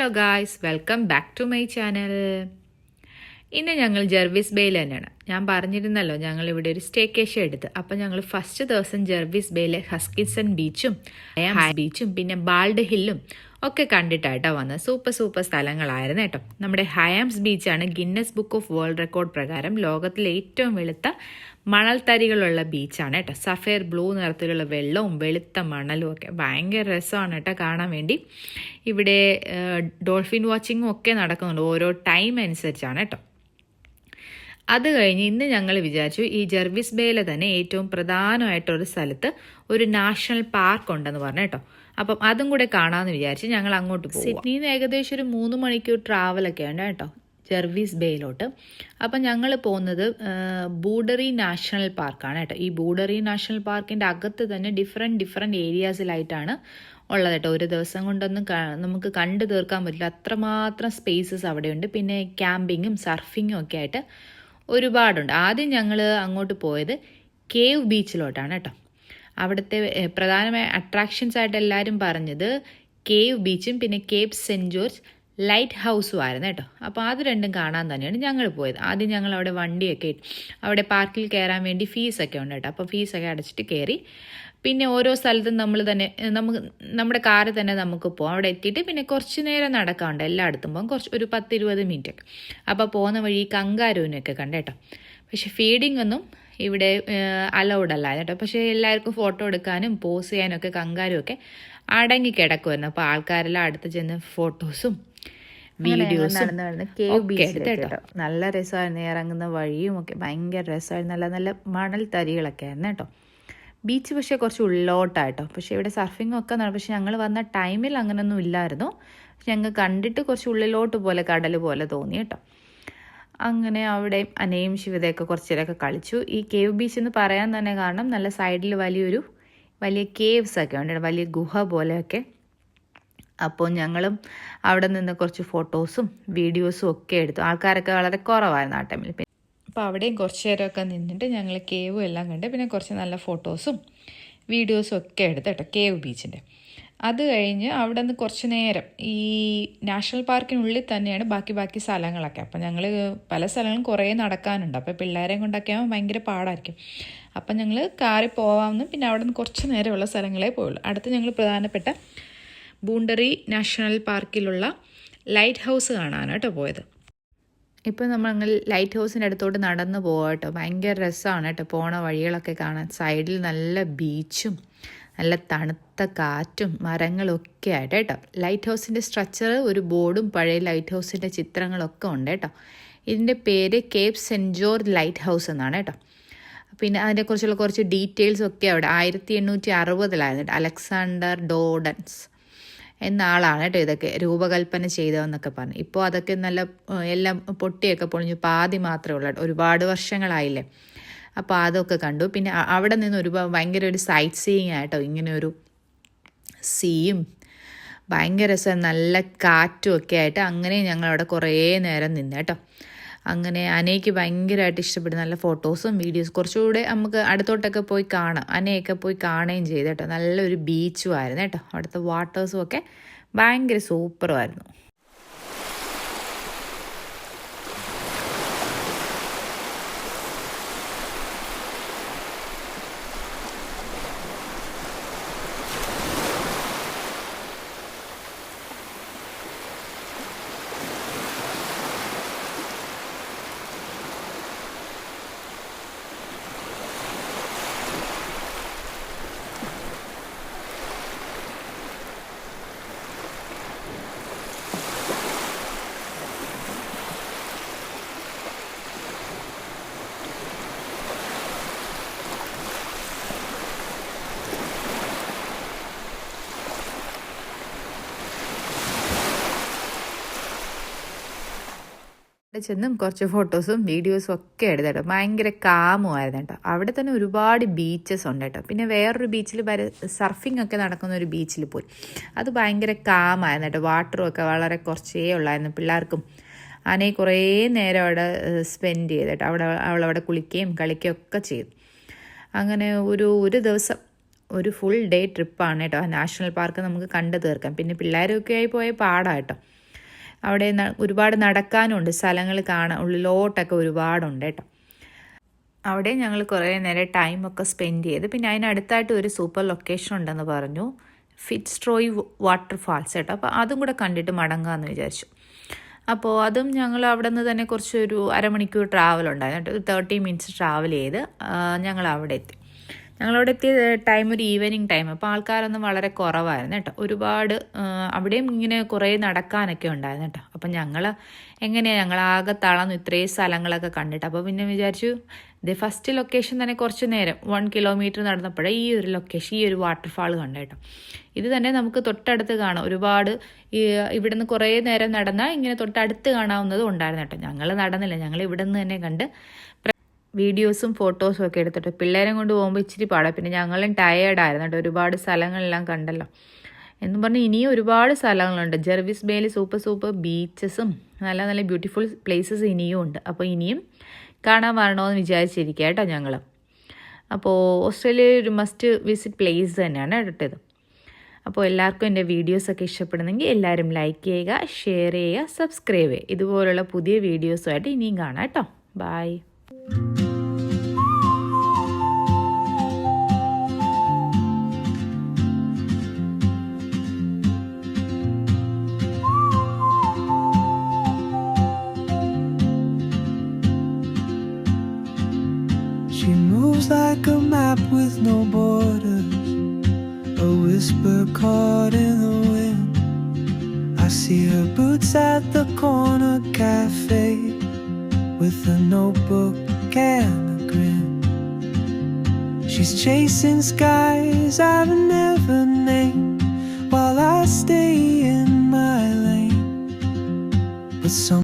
Hello guys, welcome back to my channel. ഇന്ന് ഞങ്ങൾ Jervis ബേയിൽ തന്നെയാണ്. ഞാൻ പറഞ്ഞിരുന്നല്ലോ ഞങ്ങളിവിടെ ഒരു സ്റ്റേക്കേഷൻ എടുത്ത്. അപ്പം ഞങ്ങൾ ഫസ്റ്റ് ദിവസം ജെർവിസ് ബേയിലെ ഹസ്കിൻസൺ ബീച്ചും ബീച്ചും പിന്നെ ബാൾഡ് ഹില്ലും ഒക്കെ കണ്ടിട്ടായിട്ടോ വന്നത്. സൂപ്പർ സ്ഥലങ്ങളായിരുന്നു കേട്ടോ. നമ്മുടെ ഹയാംസ് ബീച്ചാണ് Guinness book of world record പ്രകാരം ലോകത്തിലെ ഏറ്റവും വെളുത്ത മണൽത്തരികളുള്ള ബീച്ചാണ് കേട്ടോ. സഫയർ ബ്ലൂ നിറത്തിലുള്ള വെള്ളവും വെളുത്ത മണലും ഒക്കെ ഭയങ്കര രസമാണ് കേട്ടോ കാണാൻ വേണ്ടി. ഇവിടെ ഡോൾഫിൻ വാച്ചിങ്ങും ഒക്കെ നടക്കുന്നുണ്ട്, ഓരോ ടൈം അനുസരിച്ചാണ് കേട്ടോ. അത് കഴിഞ്ഞ് ഇന്ന് ഞങ്ങൾ വിചാരിച്ചു ഈ ജെർവിസ് ബേയിലെ തന്നെ ഏറ്റവും പ്രധാനമായിട്ടൊരു സ്ഥലത്ത് ഒരു നാഷണൽ പാർക്ക് ഉണ്ടെന്ന് പറഞ്ഞു കേട്ടോ. അപ്പം അതും കൂടെ കാണാമെന്ന് വിചാരിച്ച് ഞങ്ങൾ അങ്ങോട്ട് പോകും. സിഡ്നിയിൽ നിന്ന് ഏകദേശം ഒരു 3 മണിക്കൂർ ട്രാവലൊക്കെ ഉണ്ട് കേട്ടോ ജെർവിസ് ബേയിലോട്ട്. അപ്പം ഞങ്ങൾ പോകുന്നത് ബൂഡറി നാഷണൽ പാർക്കാണ് കേട്ടോ. ഈ ബൂഡറി നാഷണൽ പാർക്കിൻ്റെ അകത്ത് തന്നെ ഡിഫറെൻറ്റ് ഏരിയാസിലായിട്ടാണ് ഉള്ളത് കേട്ടോ. ഒരു ദിവസം കൊണ്ടൊന്നും നമുക്ക് കണ്ടു തീർക്കാൻ പറ്റില്ല, അത്രമാത്രം സ്പേസസ് അവിടെയുണ്ട്. പിന്നെ ക്യാമ്പിങ്ങും സർഫിങ്ങും ഒക്കെ ആയിട്ട് ഒരുപാടുണ്ട്. ആദ്യം ഞങ്ങൾ അങ്ങോട്ട് പോയത് കേവ് ബീച്ചിലോട്ടാണ് കേട്ടോ. അവിടുത്തെ പ്രധാനമായ അട്രാക്ഷൻസ് ആയിട്ട് എല്ലാവരും പറഞ്ഞത് കേവ് ബീച്ചും പിന്നെ കേപ്പ് സെൻറ്റ് ജോർജ് ലൈറ്റ് ഹൗസും ആയിരുന്നു കേട്ടോ. അപ്പോൾ അത് രണ്ടും കാണാൻ തന്നെയാണ് ഞങ്ങൾ പോയത്. ആദ്യം ഞങ്ങൾ അവിടെ വണ്ടിയൊക്കെ അവിടെ പാർക്കിൽ കയറാൻ വേണ്ടി ഫീസൊക്കെ ഉണ്ട് കേട്ടോ. അപ്പോൾ ഫീസൊക്കെ അടച്ചിട്ട് കയറി. പിന്നെ ഓരോ സ്ഥലത്തും നമ്മുടെ കാറ് തന്നെ നമുക്ക് പോകാം. അവിടെ എത്തിയിട്ട് പിന്നെ കുറച്ച് നേരം നടക്കാറുണ്ട്, എല്ലായിടത്തും പോകാം, ഒരു 10-20 മിനിറ്റൊക്കെ. അപ്പോൾ പോകുന്ന വഴി കങ്കാരൂവിനൊക്കെ കണ്ടേട്ടോ. പക്ഷെ ഫീഡിംഗ് ഒന്നും ഇവിടെ അലൗഡ് അല്ല കേട്ടോ. പക്ഷേ എല്ലാവർക്കും ഫോട്ടോ എടുക്കാനും പോസ് ചെയ്യാനും ഒക്കെ കങ്കാരുമൊക്കെ അടങ്ങി കിടക്കുമായിരുന്നു. അപ്പോൾ ആൾക്കാരെല്ലാം അടുത്ത് ചെന്ന് ഫോട്ടോസും വീഡിയോസും കേട്ടോ. നല്ല രസമായിരുന്നു, ഇറങ്ങുന്ന വഴിയും ഒക്കെ ഭയങ്കര രസമായിരുന്നു. നല്ല മണൽ തരികളൊക്കെ ആയിരുന്നു കേട്ടോ. ബീച്ച് പക്ഷേ കുറച്ച് ഉള്ളോട്ടായിട്ടോ. പക്ഷേ ഇവിടെ സർഫിങ്ങും ഒക്കെ നടക്കും. പക്ഷെ ഞങ്ങൾ വന്ന ടൈമിൽ അങ്ങനെയൊന്നും ഇല്ലായിരുന്നു. ഞങ്ങൾ കണ്ടിട്ട് കുറച്ച് ഉള്ളിലോട്ട് പോലെ കടൽ പോലെ തോന്നി കേട്ടോ. അങ്ങനെ അവിടെ അനയും ശിവതയൊക്കെ കുറച്ചേരൊക്കെ കളിച്ചു. ഈ കേവ് ബീച്ച് എന്ന് പറയാൻ തന്നെ കാരണം നല്ല സൈഡിൽ വലിയ കേവ്സ് ഒക്കെ ഉണ്ട്, വലിയ ഗുഹ പോലെയൊക്കെ. അപ്പോൾ ഞങ്ങളും അവിടെ നിന്ന് കുറച്ച് ഫോട്ടോസും വീഡിയോസും ഒക്കെ എടുത്തു. ആൾക്കാരൊക്കെ വളരെ കുറവായിരുന്നു ആ ടൈമിൽ. അപ്പോൾ അവിടെയും കുറച്ച് നേരമൊക്കെ നിന്നിട്ട് ഞങ്ങൾ കേവും എല്ലാം കണ്ട് പിന്നെ കുറച്ച് നല്ല ഫോട്ടോസും വീഡിയോസും ഒക്കെ എടുത്ത് കേട്ടോ കേവ് ബീച്ചിൻ്റെ. അത് കഴിഞ്ഞ് അവിടെ നിന്ന് കുറച്ച് നേരം ഈ നാഷണൽ പാർക്കിനുള്ളിൽ തന്നെയാണ് ബാക്കി സ്ഥലങ്ങളൊക്കെ. അപ്പം ഞങ്ങൾ പല സ്ഥലങ്ങളും കുറേ നടക്കാനുണ്ട്. അപ്പോൾ പിള്ളേരെയും കൊണ്ടൊക്കെ ആകുമ്പോൾ ഭയങ്കര പാടായിരിക്കും. അപ്പം ഞങ്ങൾ കാറിൽ പോകാമെന്നും പിന്നെ അവിടെ നിന്ന് കുറച്ച് നേരമുള്ള സ്ഥലങ്ങളേ പോയുള്ളൂ. അടുത്ത് ഞങ്ങൾ പ്രധാനപ്പെട്ട ബൂണ്ടറി നാഷണൽ പാർക്കിലുള്ള ലൈറ്റ് ഹൗസ് കാണാനാണ് കേട്ടോ പോയത്. ഇപ്പോൾ നമ്മൾ ലൈറ്റ് ഹൗസിൻ്റെ അടുത്തോട്ട് നടന്ന് പോകാം കേട്ടോ. ഭയങ്കര രസമാണ് കേട്ടോ പോണ വഴികളൊക്കെ കാണാൻ. സൈഡിൽ നല്ല ബീച്ചും നല്ല തണുത്ത കാറ്റും മരങ്ങളൊക്കെ ആയിട്ട് കേട്ടോ. ലൈറ്റ് ഹൗസിൻ്റെ സ്ട്രക്ചർ, ഒരു ബോർഡും പഴയ ലൈറ്റ് ഹൗസിൻ്റെ ചിത്രങ്ങളൊക്കെ ഉണ്ട് കേട്ടോ. ഇതിൻ്റെ പേര് Cape Saint George lighthouse എന്നാണ് കേട്ടോ. പിന്നെ അതിനെക്കുറിച്ചുള്ള കുറച്ച് ഡീറ്റെയിൽസ് ഒക്കെ അവിടെ 1860 അലക്സാണ്ടർ ഡോഡൻസ് എന്ന ആളാണ് കേട്ടോ ഇതൊക്കെ രൂപകൽപ്പന ചെയ്തതെന്നൊക്കെ പറഞ്ഞു. ഇപ്പോൾ അതൊക്കെ എല്ലാം പൊട്ടിയൊക്കെ പൊളിഞ്ഞു, പാതി മാത്രമേ ഉള്ളൂ. ഒരുപാട് വർഷങ്ങളായില്ലേ. അപ്പോൾ അതൊക്കെ കണ്ടു. പിന്നെ അവിടെ നിന്ന് ഭയങ്കര ഒരു സൈറ്റ് സീയിങ് ആയിട്ടോ. ഇങ്ങനെ ഒരു സീയും ഭയങ്കര രസം, നല്ല കാറ്റും ഒക്കെ ആയിട്ട് അങ്ങനെ ഞങ്ങളവിടെ കുറേ നേരം നിന്ന് കേട്ടോ. അങ്ങനെ അനയ്ക്ക് ഭയങ്കരമായിട്ട് ഇഷ്ടപ്പെട്ടു. നല്ല ഫോട്ടോസും വീഡിയോസും കുറച്ചുകൂടെ നമുക്ക് അടുത്തോട്ടൊക്കെ പോയി കാണാം. അനയൊക്കെ പോയി കാണുകയും ചെയ്തു കേട്ടോ. നല്ലൊരു ബീച്ചും ആയിരുന്നു കേട്ടോ. അവിടുത്തെ വാട്ടേഴ്സും ഒക്കെ ഭയങ്കര സൂപ്പറുമായിരുന്നു. അവിടെ ചെന്നും കുറച്ച് ഫോട്ടോസും വീഡിയോസും ഒക്കെ എടുത്തേട്ടോ. ഭയങ്കര കാമുമായിരുന്നു കേട്ടോ. അവിടെ തന്നെ ഒരുപാട് ബീച്ചസ് ഉണ്ട് കേട്ടോ. പിന്നെ വേറൊരു ബീച്ചിൽ സർഫിംഗ് ഒക്കെ നടക്കുന്ന ഒരു ബീച്ചിൽ പോയി. അത് ഭയങ്കര കാമായിരുന്നു കേട്ടോ. വാട്ടറും ഒക്കെ വളരെ കുറച്ചേ ഉള്ളായിരുന്നു. പിള്ളേർക്കും അനെ കുറേ നേരം അവിടെ സ്പെൻഡ് ചെയ്ത് കേട്ടോ. അവളവിടെ കുളിക്കുകയും കളിക്കുകയും ഒക്കെ ചെയ്തു. അങ്ങനെ ഒരു ദിവസം ഒരു ഫുൾ ഡേ ട്രിപ്പാണ് കേട്ടോ. നാഷണൽ പാർക്ക് നമുക്ക് കണ്ടു തീർക്കാം. പിന്നെ പിള്ളേരൊക്കെ ആയി പോയ പാടാണ് കേട്ടോ. അവിടെ ഒരുപാട് നടക്കാനുണ്ട്, സ്ഥലങ്ങൾ കാണാൻ ഉള്ളിലോട്ടൊക്കെ ഒരുപാടുണ്ട് കേട്ടോ. അവിടെ ഞങ്ങൾ കുറേ നേരം ടൈമൊക്കെ സ്പെൻഡ് ചെയ്ത്, പിന്നെ അതിനടുത്തായിട്ട് ഒരു സൂപ്പർ ലൊക്കേഷൻ ഉണ്ടെന്ന് പറഞ്ഞു, ഫിറ്റ്സ്ട്രോയ് വാട്ടർഫാൾസ് കേട്ടോ. അപ്പോൾ അതും കൂടെ കണ്ടിട്ട് മടങ്ങാമെന്ന് വിചാരിച്ചു. അപ്പോൾ അതും ഞങ്ങൾ അവിടെ നിന്ന് തന്നെ കുറച്ചൊരു അരമണിക്കൂർ ട്രാവൽ ഉണ്ടായിരുന്നു കേട്ടോ. 30 മിനിറ്റ്സ് ട്രാവൽ ചെയ്ത് ഞങ്ങൾ അവിടെ എത്തി. ഞങ്ങളവിടെ എത്തിയ ടൈം ഒരു ഈവനിങ് ടൈം, അപ്പോൾ ആൾക്കാരൊന്നും വളരെ കുറവായിരുന്നു കേട്ടോ. ഒരുപാട് അവിടെയും ഇങ്ങനെ കുറേ നടക്കാനൊക്കെ ഉണ്ടായിരുന്നു കേട്ടോ. അപ്പം ഞങ്ങളാകെ തളർന്നു ഇത്രയും സ്ഥലങ്ങളൊക്കെ കണ്ടിട്ട്. അപ്പോൾ പിന്നെ വിചാരിച്ചു ഫസ്റ്റ് ലൊക്കേഷൻ തന്നെ കുറച്ച് നേരം 1 കിലോമീറ്റർ നടന്നപ്പോഴേ ഈ ഒരു ലൊക്കേഷൻ, ഈ ഒരു വാട്ടർഫാൾ കണ്ടു കേട്ടോ. ഇത് തന്നെ നമുക്ക് തൊട്ടടുത്ത് കാണാം. ഒരുപാട് ഇവിടുന്ന് കുറേ നേരം നടന്നാൽ ഇങ്ങനെ തൊട്ടടുത്ത് കാണാവുന്നതും ഉണ്ടായിരുന്നു കേട്ടോ. ഞങ്ങൾ നടന്നില്ല, ഞങ്ങൾ ഇവിടെ നിന്ന് തന്നെ കണ്ട് വീഡിയോസും ഫോട്ടോസും ഒക്കെ എടുത്തിട്ട്. പിള്ളേരെ കൊണ്ട് പോകുമ്പോൾ ഇച്ചിരി പാടാം. പിന്നെ ഞങ്ങളും ടയേർഡായിരുന്നു കേട്ടോ, ഒരുപാട് സ്ഥലങ്ങളെല്ലാം കണ്ടല്ലോ എന്നും പറഞ്ഞ്. ഇനിയും ഒരുപാട് സ്ഥലങ്ങളുണ്ട് ജെർവിസ് ബേയിൽ. സൂപ്പർ ബീച്ചസും നല്ല നല്ല ബ്യൂട്ടിഫുൾ പ്ലേസസ് ഇനിയും ഉണ്ട്. അപ്പോൾ ഇനിയും കാണാൻ വരണമെന്ന് വിചാരിച്ചിരിക്കുക കേട്ടോ ഞങ്ങൾ. അപ്പോൾ ഓസ്ട്രേലിയയിൽ ഒരു മസ്റ്റ് വിസിറ്റ് പ്ലേസ് തന്നെയാണ് കേട്ടത്. അപ്പോൾ എല്ലാവർക്കും എൻ്റെ വീഡിയോസൊക്കെ ഇഷ്ടപ്പെടുന്നെങ്കിൽ എല്ലാവരും ലൈക്ക് ചെയ്യുക, ഷെയർ ചെയ്യുക, സബ്സ്ക്രൈബ് ചെയ്യുക. ഇതുപോലുള്ള പുതിയ വീഡിയോസുമായിട്ട് ഇനിയും കാണാം കേട്ടോ. By. She moves like a map with no borders, a whisper caught in the wind. I see her boots at the corner cafe with a notebook and a grin. She's chasing skies I've never named while I stay in my lane. But some